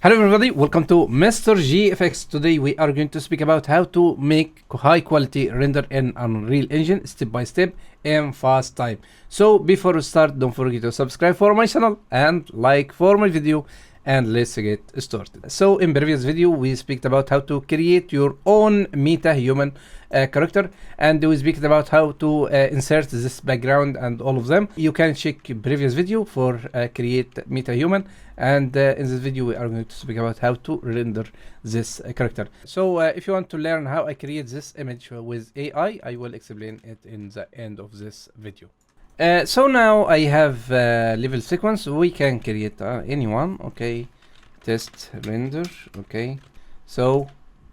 Hello everybody, welcome to Mr. GFX. Today we are going to speak about how to make high quality render in Unreal Engine step by step in fast time. So before we start, don't forget to subscribe for my channel and like for my video, and let's get started. So in previous video we speak about how to create your own meta-human character, and we speak about how to insert this background and all of them. You can check previous video for create meta-human, and in this video we are going to speak about how to render this character. So if you want to learn how I create this image with AI, I will explain it in the end of this video. So now I have level sequence. We can create anyone. Okay, test render. Okay, so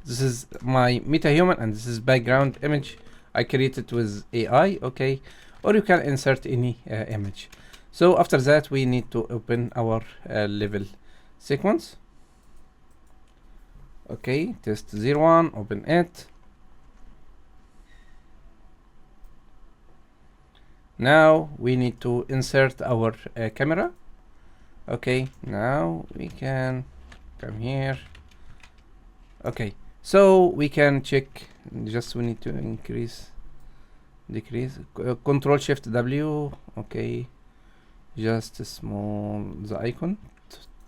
this is my meta-human and this is background image. I created with AI. Okay, or you can insert any image. So after that we need to open our level sequence. Okay, test 01, open it. Now we need to insert our camera. Okay, now we can come here. Okay, so we can check, just we need to increase, decrease, Control Shift W. Okay, just a small the icon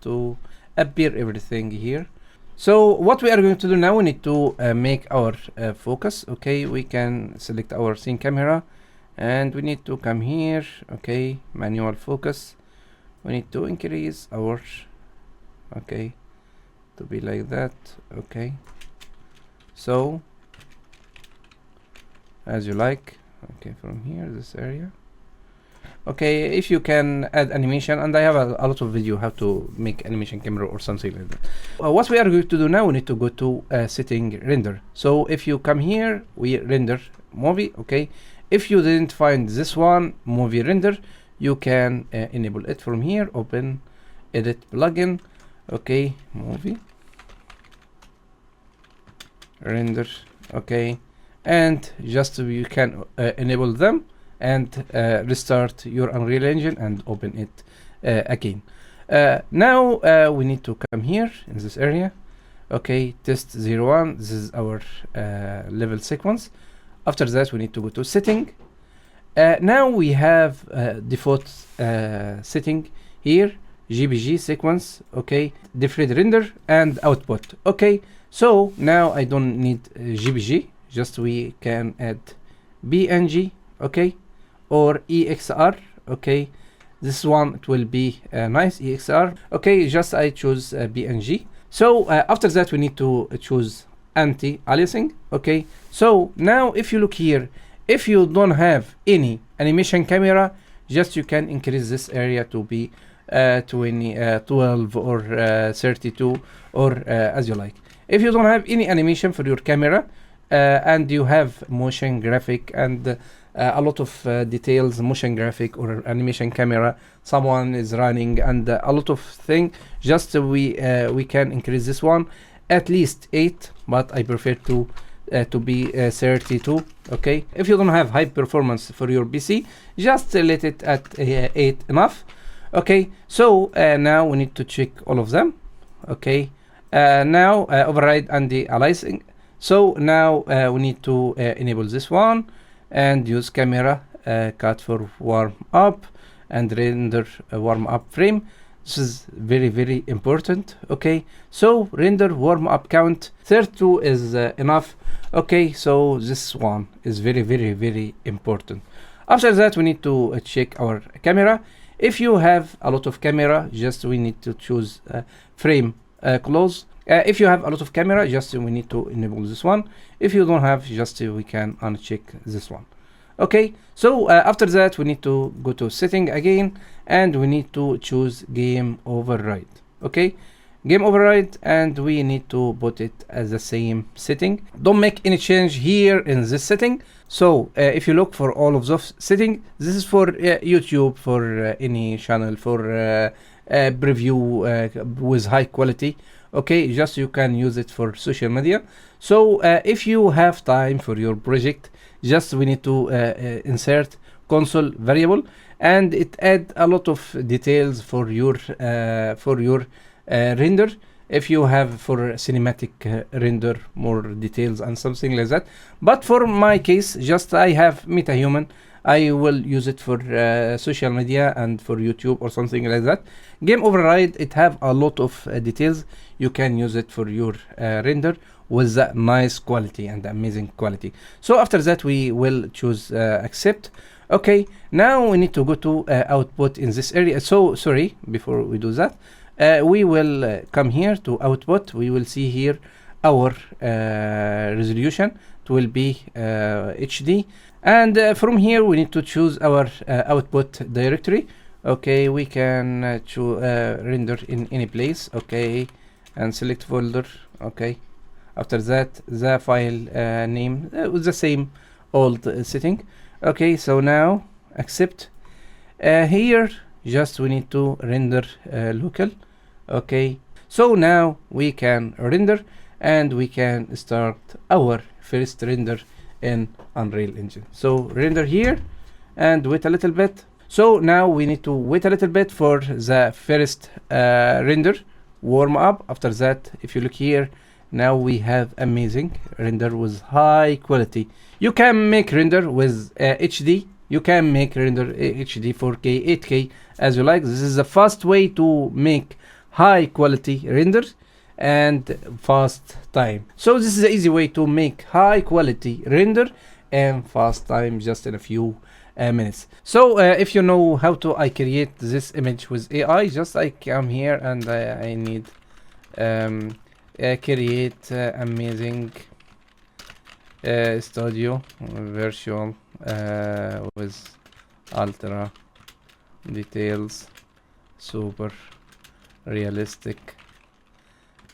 to appear everything here. So what we are going to do now, we need to make our focus. Okay, we can select our scene camera and we need to come here. Okay, manual focus. We need to increase our, okay, to be like that. Okay, so as you like. Okay, from here, this area. Okay, if you can add animation, and I have a lot of video how to make animation camera or something like that. What we are going to do now, we need to go to setting render. So if you come here, we render movie. Okay, if you didn't find this one, movie render, you can enable it from here. Open edit plugin. Okay, movie render. Okay, and just you can enable them and restart your Unreal Engine and open it again. Now we need to come here in this area. Okay, test 01, this is our level sequence. After that we need to go to setting. Now we have default setting here, GBG sequence. Okay, deferred render and output. Okay, so now I don't need GBG, just we can add BNG. Okay, or EXR. Okay, this one it will be nice, EXR. Okay, just I choose BNG. So after that we need to choose anti-aliasing. Okay, so now if you look here, if you don't have any animation camera, just you can increase this area to be 12 or 32 or as you like. If you don't have any animation for your camera and you have motion graphic and a lot of details, motion graphic or animation camera, someone is running and a lot of thing, just we can increase this one at least 8, but I prefer to be 32. Okay, if you don't have high performance for your PC, just let it at 8 enough. Okay, so now we need to check all of them. Okay, now override anti-aliasing. So now we need to enable this one and use camera cut for warm up and render a warm up frame. This is very important. Okay, so render warm up count 32 is enough. Okay, so this one is very important. After that we need to check our camera. If you have a lot of camera, just we need to choose frame close. If you have a lot of camera, just we need to enable this one. If you don't have, just we can uncheck this one. Okay, so after that we need to go to setting again and we need to choose game override. Okay, game override, and we need to put it as the same setting. Don't make any change here in this setting. So if you look for all of those settings, this is for YouTube, for any channel, for preview with high quality. Okay, just you can use it for social media. So if you have time for your project, just we need to insert console variable, and it add a lot of details for your render. if you have for cinematic render more details and something like that. But for my case, just I have MetaHuman. I will use it for social media and for YouTube or something like that. Game Override, it have a lot of details. You can use it for your render with that nice quality and amazing quality. So after that, we will choose accept. Okay, now we need to go to output in this area. So sorry, before we do that, we will come here to output. We will see here our resolution. It will be HD. And from here, we need to choose our output directory. Okay, we can render in any place. Okay, and select folder. Okay, after that, the file name with the same old setting. Okay, so now accept. Here, just we need to render local. Okay, so now we can render and we can start our first render in Unreal Engine. So render here and wait a little bit. So now we need to wait a little bit for the first render warm up. After that, if you look here, now we have amazing render with high quality. You can make render with HD. You can make render HD 4K, 8K as you like. This is the fast way to make high quality renders and fast time. So this is the easy way to make high quality render and fast time just in a few minutes. So if you know how to create this image with AI, just I come here and I need create amazing studio virtual with ultra details, super realistic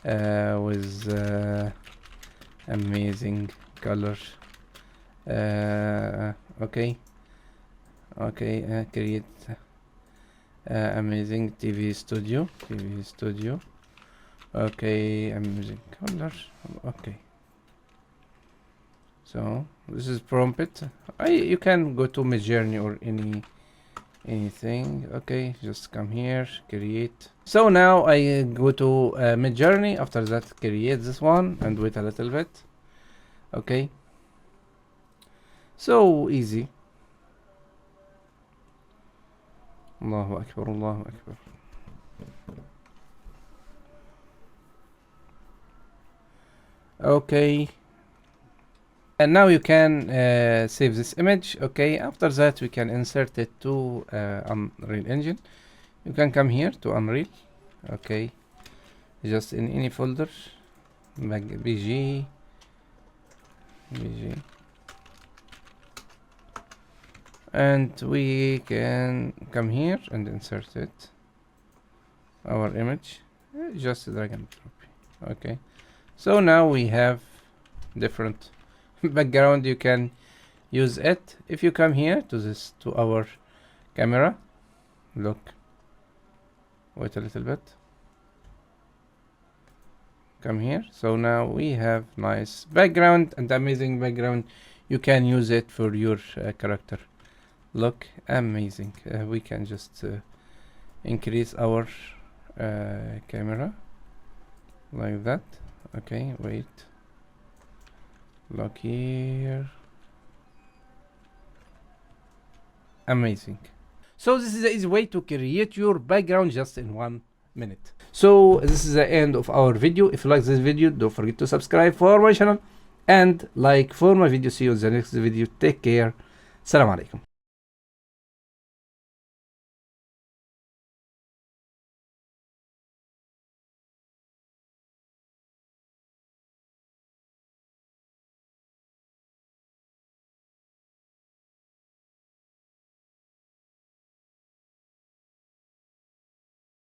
with amazing color. Okay, create amazing TV studio. Okay, amazing color. Okay, so this is prompt. You can go to Midjourney or anything. Okay, just come here, create. So now I go to Midjourney. After that, create this one and wait a little bit. Okay, so easy. Allahu Akbar, Allahu Akbar. Okay, and now you can save this image. Okay, after that we can insert it to Unreal Engine. You can come here to Unreal. Okay, just in any folder, BG, and we can come here and insert it, our image, just drag and drop. Okay, so now we have different background. You can use it. If you come here to our camera, look, wait a little bit, come here. So now we have nice background and amazing background. You can use it for your character. Look, amazing. We can just increase our camera like that. Okay, wait, look here, amazing. So this is the easy way to create your background just in 1 minute. So this is the end of our video. If you like this video, don't forget to subscribe for my channel and like for my video. See you in the next video. Take care. Assalamu alaikum.